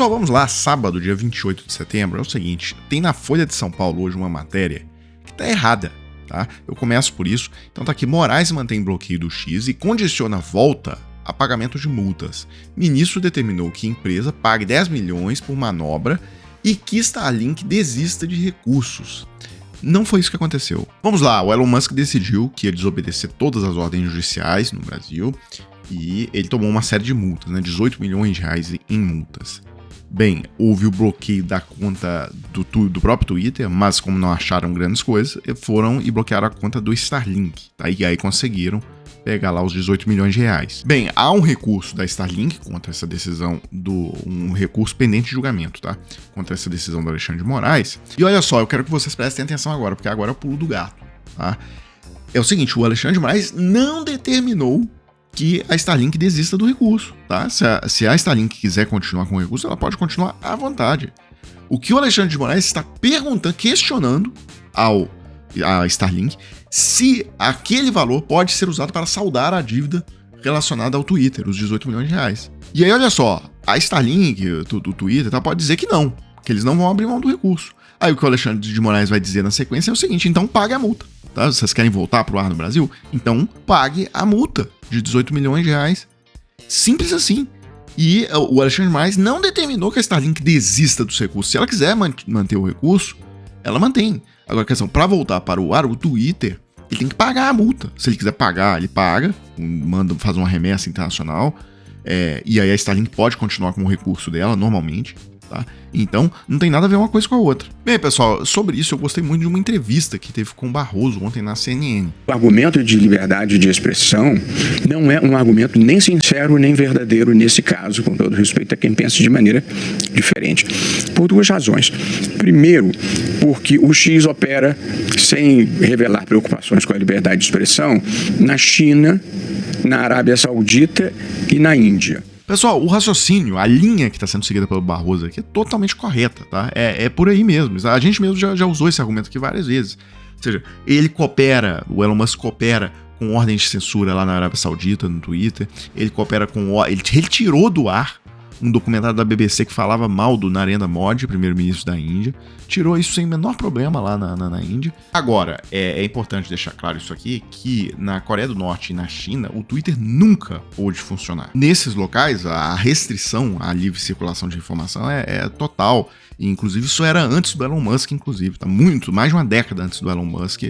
Pessoal, vamos lá, sábado, dia 28 de setembro, é o seguinte, tem na Folha de São Paulo hoje uma matéria que tá errada, tá? Eu começo por isso. Então tá aqui, Moraes mantém bloqueio do X e condiciona volta a pagamento de multas. Ministro determinou que a empresa pague 10 milhões por manobra e que Starlink desista de recursos. Não foi isso que aconteceu. Vamos lá, o Elon Musk decidiu que ia desobedecer todas as ordens judiciais no Brasil e ele tomou uma série de multas, né? 18 milhões de reais em multas. Bem, houve o bloqueio da conta do próprio Twitter, mas como não acharam grandes coisas, foram e bloquearam a conta do Starlink, tá? E aí conseguiram pegar lá os 18 milhões de reais. Bem, há um recurso da Starlink contra essa decisão, um recurso pendente de julgamento, tá? Contra essa decisão do Alexandre de Moraes. E olha só, eu quero que vocês prestem atenção agora, porque agora é o pulo do gato, tá? É o seguinte, o Alexandre de Moraes não determinou que a Starlink desista do recurso, tá? Se a Starlink quiser continuar com o recurso, ela pode continuar à vontade. O que o Alexandre de Moraes está questionando a Starlink se aquele valor pode ser usado para saldar a dívida relacionada ao Twitter, os 18 milhões de reais. E aí, olha só, a Starlink, do Twitter, tá, pode dizer que não, que eles não vão abrir mão do recurso. Aí o que o Alexandre de Moraes vai dizer na sequência é o seguinte, então pague a multa. Tá? Vocês querem voltar pro ar no Brasil? Então pague a multa de 18 milhões de reais. Simples assim. E o Alexandre de Moraes não determinou que a Starlink desista dos recursos. Se ela quiser manter o recurso, ela mantém. Agora a questão, para voltar para o ar, o Twitter, ele tem que pagar a multa. Se ele quiser pagar, ele paga, faz uma remessa internacional, e aí a Starlink pode continuar com o recurso dela normalmente. Tá? Então, não tem nada a ver uma coisa com a outra. Bem, pessoal, sobre isso eu gostei muito de uma entrevista que teve com o Barroso ontem na CNN. O argumento de liberdade de expressão não é um argumento nem sincero nem verdadeiro nesse caso, com todo respeito a quem pensa de maneira diferente. Por duas razões. Primeiro, porque o X opera sem revelar preocupações com a liberdade de expressão na China, na Arábia Saudita e na Índia. Pessoal, o raciocínio, a linha que está sendo seguida pelo Barroso aqui é totalmente correta, tá? É por aí mesmo. A gente mesmo já usou esse argumento aqui várias vezes. Ou seja, o Elon Musk coopera com ordens de censura lá na Arábia Saudita, no Twitter. Ele coopera ele tirou do ar um documentário da BBC que falava mal do Narendra Modi, primeiro-ministro da Índia. Tirou isso sem menor problema lá na Índia. Agora, é importante deixar claro isso aqui, que na Coreia do Norte e na China, o Twitter nunca pôde funcionar. Nesses locais, a restrição à livre circulação de informação é total. E, inclusive, isso era antes do Elon Musk, inclusive. Tá mais de uma década antes do Elon Musk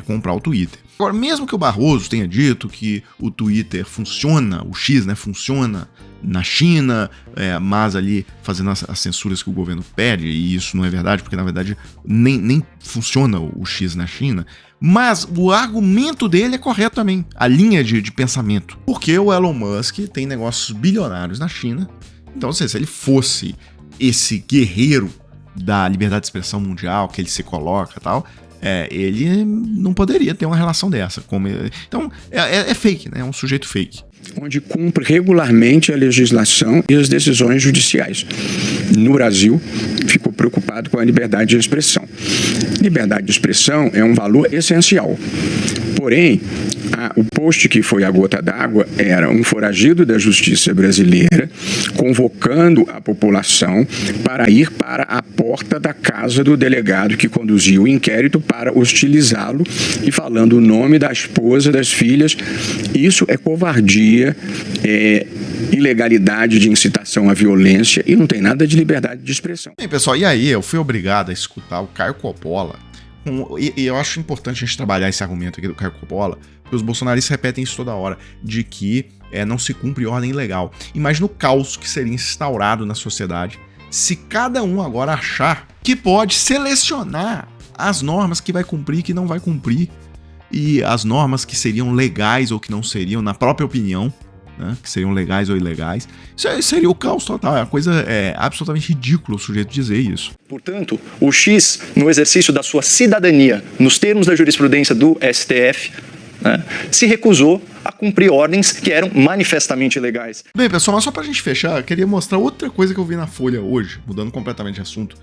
comprar o Twitter. Agora, mesmo que o Barroso tenha dito que o Twitter funciona, o X, né, funciona na China, mas ali fazendo as censuras que o governo pede, e isso não é verdade, porque na verdade nem funciona o X na China, mas o argumento dele é correto também, a linha de pensamento, porque o Elon Musk tem negócios bilionários na China, então se ele fosse esse guerreiro da liberdade de expressão mundial que ele se coloca e tal, ele não poderia ter uma relação dessa. Então, é fake, né? É um sujeito fake. Onde cumpre regularmente a legislação e as decisões judiciais. No Brasil, ficou preocupado com a liberdade de expressão. Liberdade de expressão é um valor essencial. Porém, o post que foi a gota d'água era um foragido da justiça brasileira convocando a população para ir para a porta da casa do delegado que conduziu o inquérito para hostilizá-lo e falando o nome da esposa, das filhas. Isso é covardia, é ilegalidade de incitação à violência e não tem nada de liberdade de expressão. Bem, pessoal, e aí eu fui obrigado a escutar o Caio Coppola. E eu acho importante a gente trabalhar esse argumento aqui do Caio Coppola, porque os bolsonaristas repetem isso toda hora, de que não se cumpre ordem legal. Imagina o caos que seria instaurado na sociedade se cada um agora achar que pode selecionar as normas que vai cumprir e que não vai cumprir, e as normas que seriam legais ou que não seriam, na própria opinião, né, que seriam legais ou ilegais. Isso aí seria o caos total, é uma coisa absolutamente ridícula o sujeito dizer isso. Portanto, o X, no exercício da sua cidadania, nos termos da jurisprudência do STF, né, se recusou a cumprir ordens que eram manifestamente ilegais. Bem, pessoal, mas só pra gente fechar, eu queria mostrar outra coisa que eu vi na Folha hoje, mudando completamente de assunto.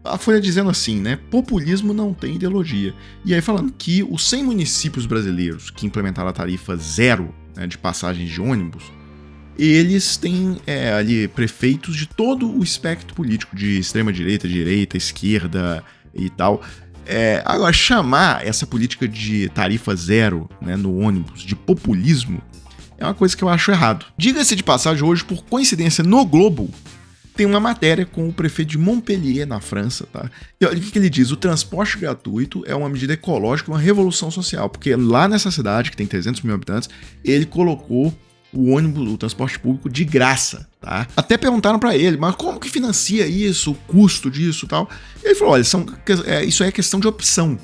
A Folha dizendo assim, né, populismo não tem ideologia. E aí falando que os 100 municípios brasileiros que implementaram a tarifa zero, né, de passagens de ônibus, eles têm ali prefeitos de todo o espectro político, de extrema-direita, direita, esquerda e tal. Agora, chamar essa política de tarifa zero, né, no ônibus de populismo é uma coisa que eu acho errado. Diga-se de passagem, hoje, por coincidência, no Globo, tem uma matéria com o prefeito de Montpellier, na França, tá? E olha o que ele diz: o transporte gratuito é uma medida ecológica, uma revolução social, porque lá nessa cidade, que tem 300 mil habitantes, ele colocou o ônibus, o transporte público de graça, tá? Até perguntaram pra ele, mas como que financia isso, o custo disso e tal? Ele falou, olha, isso é questão de opção.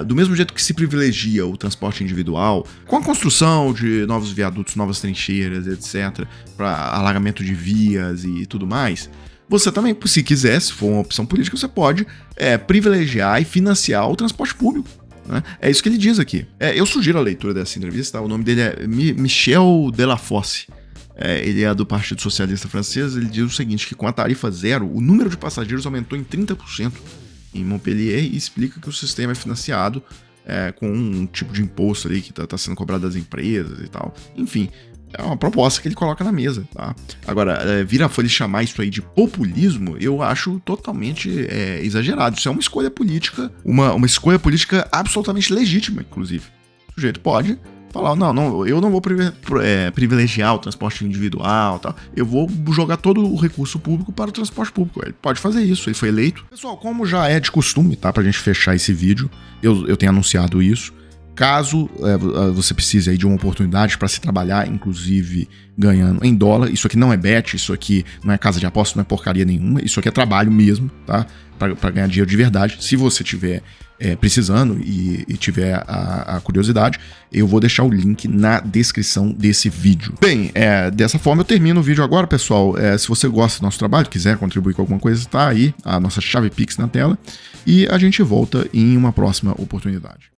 Do mesmo jeito que se privilegia o transporte individual, com a construção de novos viadutos, novas trincheiras, etc., para alargamento de vias e tudo mais, você também, se quiser, se for uma opção política, você pode privilegiar e financiar o transporte público. Né? É isso que ele diz aqui. Eu sugiro a leitura dessa entrevista, tá? O nome dele é Michel Delafosse. Ele é do Partido Socialista Francês. Ele diz o seguinte, que com a tarifa zero, o número de passageiros aumentou em 30% em Montpellier, e explica que o sistema é financiado com um tipo de imposto ali que tá sendo cobrado das empresas e tal. Enfim, é uma proposta que ele coloca na mesa, tá? Agora, vir a Folha chamar isso aí de populismo, eu acho totalmente exagerado. Isso é uma escolha política, uma escolha política absolutamente legítima, inclusive. O sujeito pode falar, não, eu não vou privilegiar o transporte individual, tal. Eu vou jogar todo o recurso público para o transporte público. Ele pode fazer isso, ele foi eleito. Pessoal, como já é de costume, tá, pra gente fechar esse vídeo, eu tenho anunciado isso. Caso você precise aí de uma oportunidade para se trabalhar, inclusive ganhando em dólar, isso aqui não é bet, isso aqui não é casa de aposta, não é porcaria nenhuma, isso aqui é trabalho mesmo, tá? Para ganhar dinheiro de verdade. Se você tiver precisando e tiver a curiosidade, eu vou deixar o link na descrição desse vídeo. Bem, dessa forma eu termino o vídeo agora, pessoal. Se você gosta do nosso trabalho, quiser contribuir com alguma coisa, tá aí a nossa chave Pix na tela, e a gente volta em uma próxima oportunidade.